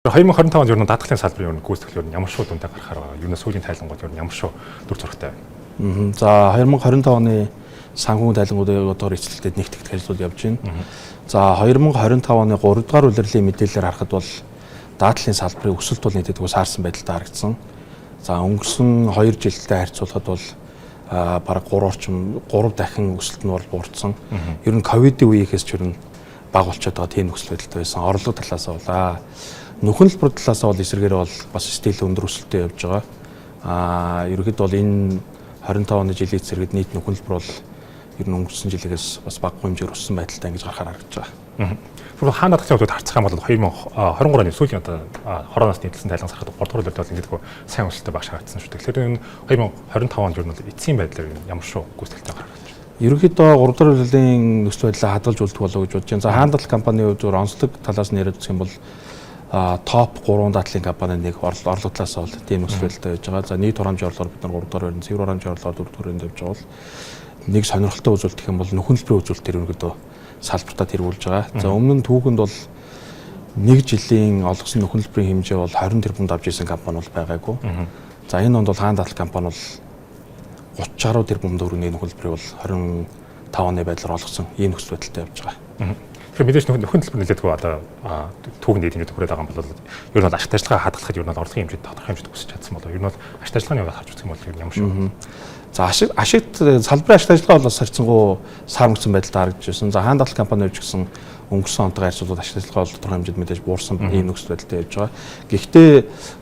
2025 онд ер нь даатгалын салбарын ер нь гүйцэтгэл ер нь ямар шүү дүнтэй гарахаар ер нь сүүлийн тайлангууд ер нь ямар шүү дүр зурагтай байна. За 2025 оны санхүүгийн тайлангуудын одоор эцэлтэд нэгтгэх ажлууд явж байна. За 2025 оны 3 дугаар улирлын мэдээлэлээр харахад бол даатгалын салбарын өсөлт бол нийтэд саарсан байдалтай харагдсан. За өнгөрсөн 2 жилдээ харьцуулахад бол бараг 3 дахин өсөлт нь бол буурсан. Ер нь ковидын үеийнхээс ч ер нь бага болчиход байгаа тийм нөхцөл байдалтай байсан. Орлого талаас нь нөхөн хэлбэр талаас нь эсрэгээр бол бас стил өндөр өсөлттэй явж байгаа. Ерөнхийдөө бол энэ 25 оны жилийн зэрэгт нийт нөхөн хэлбэр бол ер нь өнгөрсөн жилээс бас бага хэмжээр өссөн байдалтай ингэж гарахаар харагдаж байгаа. Тэгвэл хаана даатгалын хувьд харцах юм бол 2023 оны сүүлийн одоо хорооноос нийтлсэн тайлан сарахад 3 дугаар улиралд бол ингэдэг сайн өсөлттэй багш харагдсан шүү. Тэгэхээр энэ 2025 онд ер нь эцсийн байдлаар ямар шүү гүйцэтгэлтэй гарах гэж байна. Ерөнхийдөө 3 дугаар улирлын нөхцөл байдлаа хадгалж үлдэх болов гэж бодож байна. За хаана даатгал компанийн хувьд онцлог талаас нь яриад үзэх юм бол топ 3 даатгалын компанийн нэг орлого талаас бол тийм нөхцөл байдалтай байж байгаа. За нийт хурамжийн орлогоор бид нар 3 дугаар байрны, цэвэр хурамжийн орлогоор 4 дугаар байранд явж байгаа бол нэг сонирхолтой үзүүлэлт гэх юм бол нөхөн хэлбэрийн үзүүлэлтээр ерөнхийдөө салбартаа тэргүүлж байгаа. За өмнө нь түүхэнд бол 1 жилийн олгосон нөхөн хэлбэрийн хэмжээ бол 20 тэрбумд авч ирсэн компани бол байгаагүй. За энэ онд бол хаана даатгал компани бол 30-60 тэрбум төгрөгийн нөхөн хэлбэрийг бол 25 оны байдлаар олгосон ийм нөхцөл байдалтай явж байгаа. Тэгэхээр мэдээж нөхөн хэлбэр нэлээдгүй одоо түүхэн дэд хэмжээнд хүрээд байгаа юм бол ер нь бол ашигт ажиллагаа хадгалахад ер нь бол орлогын хэмжээд тодорхой хэмжээд өсөж чадсан болоо ер нь бол ашигт ажиллагааны яваад харж үзэх юм бол ер нь ямар шүү. За ашигт салбарын ашигт ажиллагаа бол харьцангуй сар мөрсөн байдалтай харагдаж байсан. За хаана даатгал компани хувьд ч гэсэн өнгөрсөн онтойгоо харьцуулбал ашигт ажиллагаа бол тодорхой хэмжээд мэдээж буурсан ийм нөхцөл байдалтай явж байгаа. Гэхдээ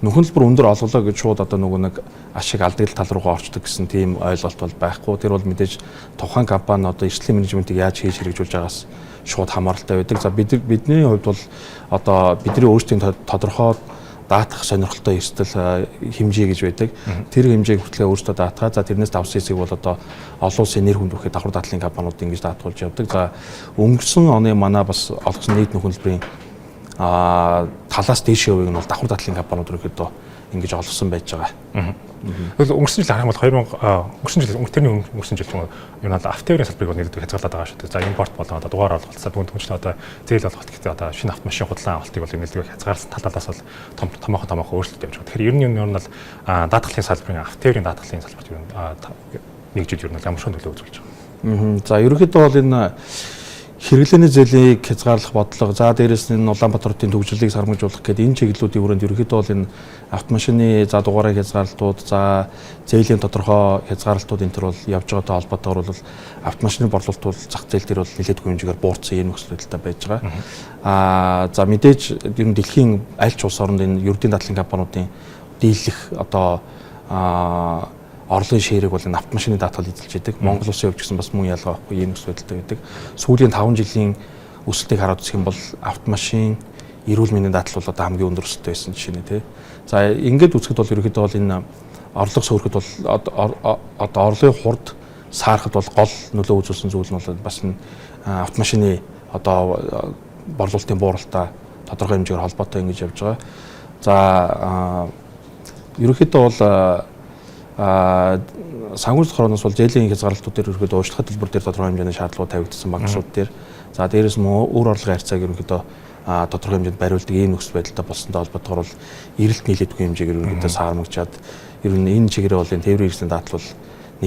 нөхөн хэлбэр өндөр олголоо гэж шууд одоо нэг ашиг алдагл тал руугаа орчдөг гэсэн тийм ойлголт бол байхгүй. Тэр бол мэдээж тухайн компани одоо эрсдлийн менежментийг яаж хийж хэрэгжүүлж байгаас шууд хамааралтай байдаг. За бидний хувьд бол одоо бидний өөрсдийн тодорхой даатгах сонирхолтой эрсдэл хэмжээ гэж байдаг. Тэр хэмжээг хүртэл өөрсдөө даатгаа. За тэрнээс давсан хэсэг бол одоо олон улсын нэр хүнд бүхий давхар даатгалын компаниуд ингэж даатгуулж явдаг. За өнгөрсөн оны манай бас олгосон нийт нөхөн хэлбэрийн талаас дээшээ хувийг нь бол давхар даатгалын компаниуд ерөөдөө ингэж олгосон байж байгаа. Тэгвэл өнгөрсөн жил харах юм бол өнгөрсөн жил ч юм уу юу надад автоэрийн салбарыг нэгдүгээр хязгаарлаад байгаа шүү дээ. За импорт болон одоо дугаар олголтсаа түнчлэн одоо зээл олголт гэхдээ одоо шинэ автомашин худалдан авалтыг бол нэгдүгээр хязгаарласан талаас бол томоохон өөрчлөлт явж байгаа. Тэгэхээр ер нь бол даатгалын салбарын автоэрийн даатгалын салбарт ер нь нэг жил ер нь ямар шоу төлөө үзүүлж байгаа. За ерөнхийдөө бол энэ хэрэглээний зээлийг хязгаарлах бодлого, за дээрэс нь Улаанбаатарын төвжирлийг сармжуулах гэдэг энэ чиглэлүүдийн хүрээнд ерөнхийдөө бол энэ автомашины за дугаарыг хязгаарлалтууд, за зээлийн тодорхой хязгаарлалтууд энэ төр бол явж байгаатай холбоотойгоор бол автомашины борлуулалт бол зах зээл дээр бол нэлээдгүй хэмжээгээр буурсан ийм нөхцөл байдалтай байж байгаа. За мэдээж ер нь дэлхийн аль ч улс оронд энэ ердийн даатгалын компаниудын дийлэх одоо орлогын ширийг бол энэ автомашины даатгал эзэлж байдаг. Монгол улсын хувьд ч гэсэн бас мөн ялгаа байхгүй ийм нөхцөл байдалтай байдаг. Сүүлийн 5 жилийн өсөлтийг хараад үзэх юм бол автомашин, эрүүл мэндийн даатгал бол одоо хамгийн өндөр өсөлттэй байсан жишээ нь тий. За ингээд үзэхэд бол ерөнхийдөө бол энэ орлого сөөрөхөд бол одоо орлогын хурд саарахад бол гол нөлөө үзүүлсэн зүйл нь бол бас энэ автомашины одоо борлуулалтын бууралтаа тодорхой хэмжээгээр холбоотой ингэж явж байгаа. За ерөнхийдөө бол санхүүжилт хорооноос бол зээлийн хязгаарлалтууд дээр ерөнхийдөө уучлах төлбөр дээр тодорхой хэмжээний шаардлагууд тавигдсан багшууд дээр. За дээрээс нь өөр орлогын харьцааг ерөнхийдөө тодорхой хэмжээнд бариулдаг ийм нөхцөл байдалтай болсонтой холбоотойгоор бол эрэлт нийлээдгүй хэмжээгээр ерөнхийдөө саармагчаад ер нь энэ чигээрээ бол энэ тээврийн хэрэгслийн даатгал бол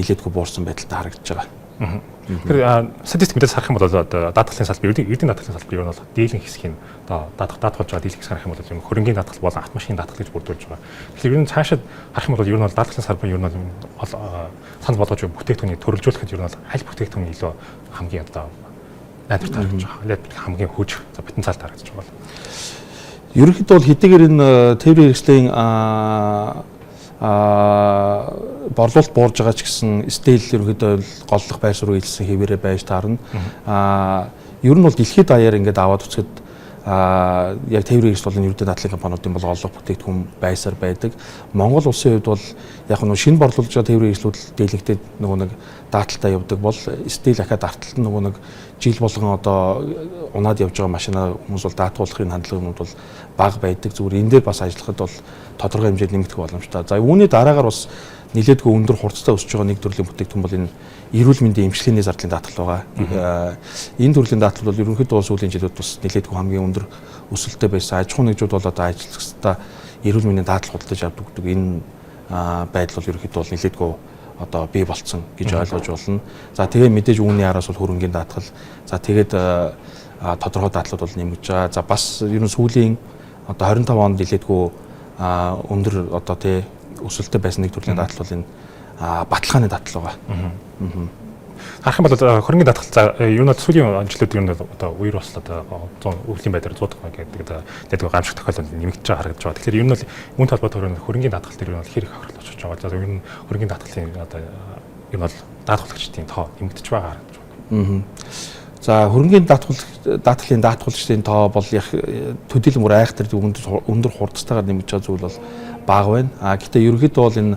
нийлээдгүй буурсан байдалтай харагдаж байгаа. Тэгэхээр статистик мэдээс харах юм бол даатгалын салбар, эрдэнэ даатгалын салбар ер нь бол дийлэн хэсгийг одоо даатгалж байгаа дийлэн хэсэг харах юм бол хөрөнгөний даатгал болон автомашины даатгал гэж бүрдүүлж байгаа. Тэгэхээр ер нь цаашид харах юм бол ер нь бол даатгалын салбар ер нь санал болгож бүтээгдэхүүнийг төрөлжүүлэхэд ер нь аль бүтээгдэхүүн илүү хамгийн одоо найдвартай харагдаж байгаа. Хамгийн хүч потенциалтай харагдаж байгаа. Ерөнхийдөө бол хэдийгээр энэ тээврийн хэрэгслийн борлуулалт буурж байгаа ч гэсэн стил ерөнхийдөө голлох байр суурь үйлсэн хэвээрээ байж таарна. Ер нь бол дэлхийд даяар ингээд аваад үзэхэд яг тээврийн хэрэгсэл болон ердийн даатгалын компаниудын бол голлох бүтээгдэхүүн байсаар байдаг. Монгол улсын хувьд бол яг нь шинэ борлуулж байгаа тээврийн хэрэгслүүд дийлэнхтэй нэг дааталтай явдаг бол стил ахаад арталт нэг жил болгон одоо унаад явж байгаа машинаа хүмүүс бол даатгуулахын хандлагууд бол бага байдаг. Зүгээр энэ дээр бас ажиллахад бол тодорхой хэмжээнд нэмэгдэх боломжтой. За үүний дараагаар бас нэлээдгүй өндөр хурцтай өсөж байгаа нэг төрлийн бүтээгдэхүүн бол энэ эрүүл мэндийн эмчилгээний зардлын даатгал байгаа. Энэ төрлийн даатгал бол ерөнхийдөө сүүлийн жилүүд бас нэлээдгүй хамгийн өндөр өсөлттэй байсан. Аж ахуйн нэгжүүд бол одоо ажилтгчдаа эрүүл мэндийн даатгал худалдаж авдаг гэдэг энэ байдал бол ерөнхийдөө бол нэлээдгүй одоо бий болцсон гэж ойлгож болно. За тэгээ мэдээж үүний араас бол хөрөнгөний даатгал. За тэгээд тодорхой даатгалууд бол нэмэгдэж байгаа. За бас ер нь сүүлийн одоо 25 онд нэлээдгүй өндөр одоо тий өсөлттэй байсан нэг төрлийн даатгал бол энэ баталгааны даатгал байгаа. Харах юм бол хөрөнгөний даатгал юу нэг сүүлийн жилүүд юу одоо үер болслоо одоо өвлийн байдлаар 100 гэдэг гамшиг тохиолдол нэмэгдэж байгаа харагдаж байгаа. Тэгэхээр ер нь бол үүн талбайд хөрөнгөний даатгал дээр нь хэрэг хохирол очиж байгаа. За ер нь хөрөнгөний даатгалын одоо ер нь бол даатгуулагчдын тоо нэмэгдэж байгаа харагдаж байна. За хөрөнгөний даатгалын даатгуулагчдын тоо бол төдийлөн бүр айхтар өндөр хурдтайгаар нэмэгдэж байгаа зүйл бол бага байна. Гэхдээ ерөнхийдөө бол энэ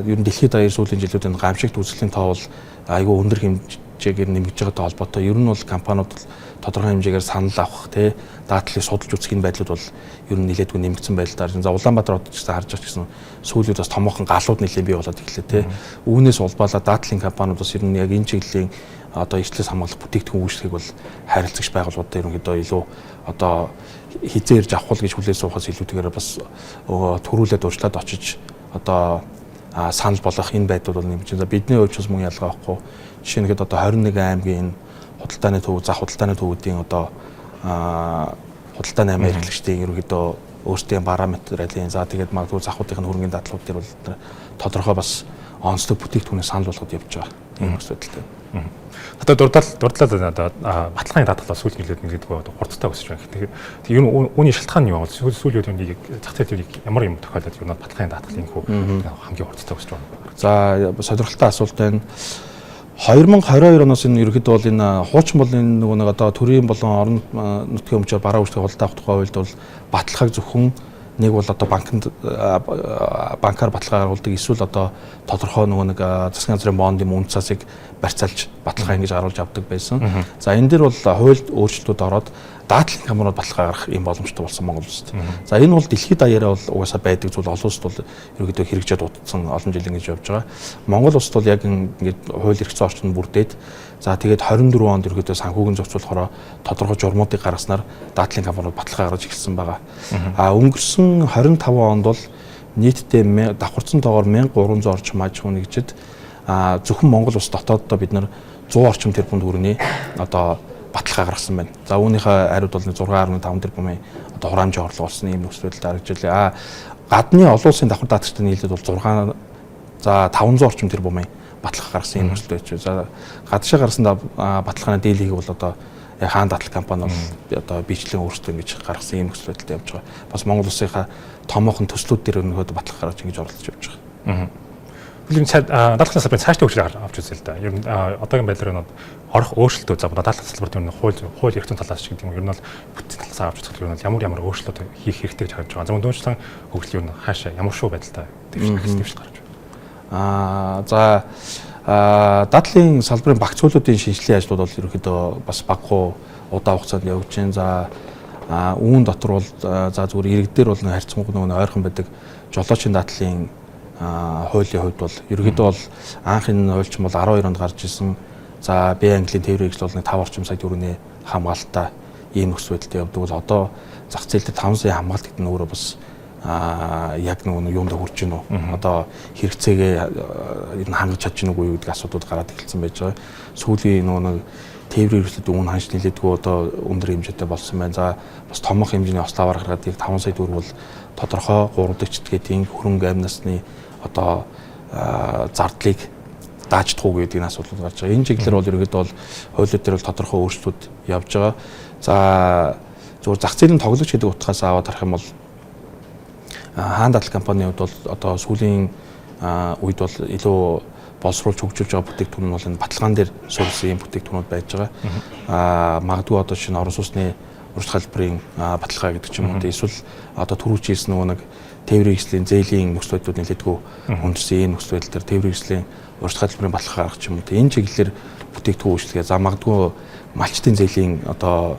ер нь дэлхийд даяар сүүлийн жилүүдэд гамшигт үзэсгэлэнтийн тоо бол айгүй өндөр хэмжээгээр нэмэгдэж байгаатай холбоотой. Ер нь бол компаниуд тодорхой хэмжээгээр санал авах тий даатгалыг судалж үзэх энэ байдлууд бол ер нь нэлээдгүй нэмэгдсэн байдлаар. За Улаанбаатар хотод ч гэсэн харж байгаа гэсэн сүүлүүд бас томоохон галууд нэлээд бий болоод ирлээ тий. Үүнээс улбалаа даатгалын компаниуд бас ер нь яг энэ чиглэлийн одоо эрсдлээс хамгаалах бүтээгдэхүүн үйлчлэгийг бол харилцагч байгууллагуудад ерөнхийдөө илүү одоо хизээ ирж авах гэж хүлээж суухаас илүүтэйгээр бас төрүүлээд урьдчилаад очиж одоо санал болгох энэ байдлууд бол нэмж байна. Бидний хувьд ч бас мөн ялгаа байхгүй. Жишээ нь одоо 21 аймгийн худалдааны төв, зах худалдааны төвүүдийн одоо худалдааны аймаг эрхлэгчдийн ерөнхийдөө өөрсдийн параметрын за тэгээд магадгүй захуудын хөрөнгөний даатгалууд дээр бол тодорхой бас онцлог бүтээгдэхүүнээ санал болгоод явж байгаа. Тийм төсөлтэй. Одоо дурдлаад баталгааны даатгал сүүлийн жилүүд нэгдэггүй хурдтай өсөж байна. Тэгэхээр ер нь үүний шалтгаан нь юу вэ? Сүүлийн үеийн зах зээлийн ямар юм тохиолдоод ер нь баталгааны даатгалын хүү хамгийн хурдтай өсөж байна. За сонирхолтой асуулт байна. 2022 оноос энэ ерөнхийдөө бол энэ хуучин бол энэ нөгөө нэг одоо төрийн болон орон нутгийн өмчөөр бараа үүсгэх худалдаа авах тухай хуульд бол баталгааг зөвхөн нэг бол одоо банкар баталгаа гаргадаг, эсвэл одоо тодорхой нөгөө нэг засгийн газрын бондын мөн цасыг барьцаалж баталгаа ингэж харуулж авдаг байсан. За энэ дээр бол хуульд өөрчлөлтүүд ороод даатгалын компаниуд баталгаа гаргах юм боломжтой болсон Монгол улсад. За энэ бол дэлхийд даяараа бол угаасаа байдаг зүйл, олон улсад бол ерөөдөө хэрэгжээд утсан олон жил ингэж явж байгаа. Монгол улсад бол яг ингэж хууль эрх зүйн орчинд бүрдээд за тэгээд 24 онд ерөөдөө санхүүгийн зохицуулахаараа тодорхой журмуудыг гаргаснаар даатгалын компаниуд баталгаа гаргаж эхэлсэн байгаа. Өнгөрсөн 25 онд бол нийтдээ давхарцсан тоогоор 1300 орчим аж ахуйн нэгжид зөвхөн Монгол улс дотооддоо бид нар 100 орчим тэрбум төгрөгийн одоо баталгаа гаргасан байна. За үүнийхээ хариуд бол 6.5 тэрбумын одоо хураамжийн орлого болсон юм нөхцөлд харагдчихлаа. Гадны олон улсын давхар даатгчдын нийлээд бол 6 за 500 орчим тэрбумын баталгаа гаргасан юм нөхцөл байж. За гадшаа гаргасан баталгааны дийлийг бол одоо хаан даатгал компани бол одоо бичлэн өөрсдөө ингэж гаргасан юм нөхцөл байдалд явж байгаа. Бас Монгол улсынхаа томоохон төслүүд дээр өнөөдөр баталгаа гаргаж ингэж оролцож явж байгаа. Хөлний даатгалын салбарын цаашдаа хөгжил авч үзье л да. Ер нь одоогийн байдлаар нь орох өөрчлөлтөө за даатгалын салбарт ер нь хууль эрх зүйн талаас ч гэдэг юм ер нь бол бүтцийн талаас авч үзэх юм бол ямар өөрчлөлт хийх хэрэгтэй гэж харж байгаа. За өнөөдрийн хөгжил ер нь хаашаа ямар шүү байдалтай дэвшил гарч байна. За даатгалын салбарын багц хуулиудын шинжилгээ ажлууд бол ерөнхийдөө бас баггүй удаан хугацаанд явж байна. За үүн дотор бол за зүгээр иргэдээр бол харьцангуй нөгөө ойрхон байдаг жолоочийн даатгалын хуулийн хувьд бол ерөнхийдөө бол анх энэ хуульч бол 12 онд гарч ирсэн. За Б английн тээврийн ажил бол 5 орчим сая төгрөгийн хамгаалалтаа ийм нөхцөл байдалд явдаг бол одоо зах зээл дээр 5 сая хамгаалт гэдэг нь өөрөө бас яг нөгөө юунд хүрч гин үү? Одоо хэрэгцээгээ ер нь хангаж чадж гин үгүй гэдэг асуудууд гараад эхэлсэн байж байгаа. Сүүлийн нөгөө тээврийн хэрэгслүүд өмнө ханш нэлээдгүй одоо өндөр хэмжээтэй болсон байна. За бас томох хэмжээний ославаар гаргаад яг 5 сая төгрөг бол тодорхой гуравдагчд гэдэг хөрөнгө амь насны одоо зардлыг дааж тухуу гэдэг энэ асуудал гарч байгаа. Энэ чиглэлээр бол ерөөдөө бол хуулиуд дээр бол тодорхой өөрчлөлтүүд явж байгаа. За зөвхөн зах зээлийн тоглогч гэдэг утгаас аваад харах юм бол хаан даатгал компанийн хувьд бол одоо сүүлийн үед бол илүү боловсруулж хөгжүүлж байгаа бүтээгдэхүүн нь бол энэ баталгаан дээр суурилсан юм бүтээгдэхүүнүүд байж байгаа. Магадгүй одоо шинэ орон сууцны урт халбарын баталгаа гэдэг ч юм уу эсвэл одоо түрүүч хийсэн нөгөө нэг тээврийн хэслийн зээлийн нөхцөл байдлууд нэлээдгүй хүндсэн энэ нөхцөл байдал дээр тээврийн хэслийн урт халбарын баталгаа гаргах ч юм уу энэ чиглэлээр бүтээгдэхүүн үйлчлэгээ за магадгүй малчтын зээлийн одоо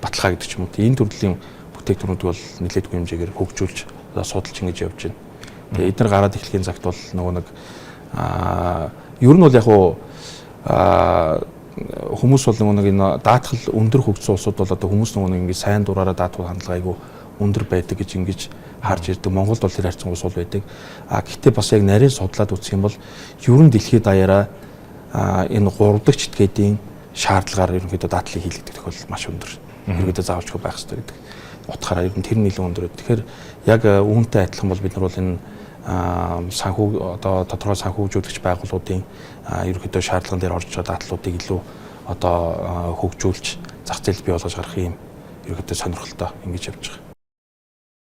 баталгаа гэдэг ч юм уу энэ төрлийн бүтээгдэхүүнүүд бол нэлээдгүй хэмжээгээр хөгжүүлж судалж ингэж явж байна. Тэгээ эдгээр гараад эхлэхийн цагт бол нөгөө нэг ер нь бол яг уу хүмүүс бол нэг энэ даатгал өндөр хөгжсөн улсууд бол одоо хүмүүс нэг ингэ сайн дураараа даатгал хандлага айгүй өндөр байдаг гэж ингэж харж ирдэг. Монголд бол тэр харьцангуй сул байдаг. Гэхдээ бас яг нарийн судлаад үзэх юм бол ер нь дэлхийд даяараа энэ 3 дахь читгэдийн шаардлагаар ерөнхийдөө даатлыг хийлгдэг тохиолдол маш өндөр. Ерөнхийдөө заавалчгүй байх хэрэгтэй гэдэг. Утгаараа ер нь тэр нэлээд өндөр. Тэгэхээр яг үүнтэй адилхан бол бид нар бол энэ санхүү одоо тодорхой санхүүжүүлэгч байгууллагуудын ерөнхийдөө шаардлаган дээр орж байгаа дадлуудыг илүү одоо хөгжүүлж зах зээлд бий болгож гарах юм ерөнхийдөө сонирхолтой ингэж явж байгаа.